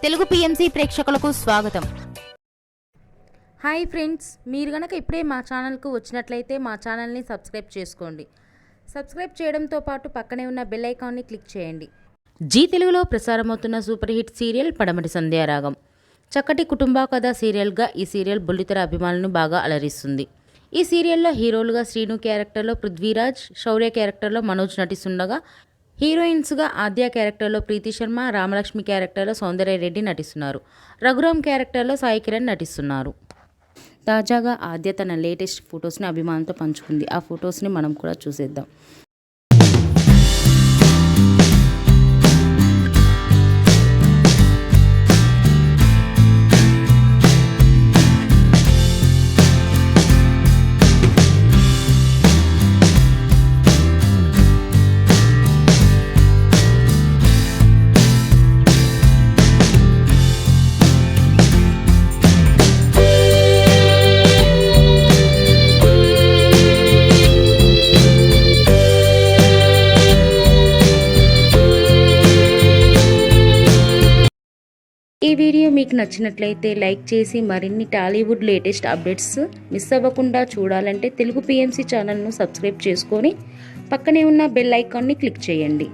Telugu PMC ప్రేక్షకులకు స్వాగతం. Hi friends, మీరు గనక ఇప్పుడే మా ఛానల్కు వచ్చినట్లయితే మా ఛానల్ని సబ్స్క్రైబ్ చేసుకోండి. సబ్స్క్రైబ్ చేయడంతో పాటు పక్కనే ఉన్న బెల్ ఐకాన్ని క్లిక్ చేయండి. జీ తెలుగులో ప్రసారమవుతున్న సూపర్ హిట్ సీరియల్ పడమటి సంధ్యారాగం. చక్కటి కుటుంబ కథ సీరియల్గా ఈ సీరియల్ బుల్లితెర అభిమానులను బాగా అలరిస్తుంది. ఈ సీరియల్లో హీరోలుగా శ్రీను క్యారెక్టర్లో పృథ్వీరాజ్, శౌర్య క్యారెక్టర్లో మనోజ్ నటిస్తుండగా హీరోయిన్స్గా ఆద్య క్యారెక్టర్లో ప్రీతి శర్మ, రామలక్ష్మి క్యారెక్టర్లో సౌందర్య రెడ్డి నటిస్తున్నారు. రఘురామ్ క్యారెక్టర్లో సాయి కిరణ్ నటిస్తున్నారు. తాజాగా ఆద్య తన లేటెస్ట్ ఫొటోస్ని అభిమానులతో పంచుకుంది. ఆ ఫొటోస్ని మనం కూడా చూసేద్దాం. ఈ వీడియో మీకు నచ్చినట్లయితే లైక్ చేసి మరిన్ని టాలీవుడ్ లేటెస్ట్ అప్డేట్స్ మిస్ అవ్వకుండా చూడాలంటే తెలుగు పిఎంసి ఛానల్ను సబ్స్క్రైబ్ చేసుకొని పక్కనే ఉన్న బెల్ ఐకాన్ని క్లిక్ చేయండి.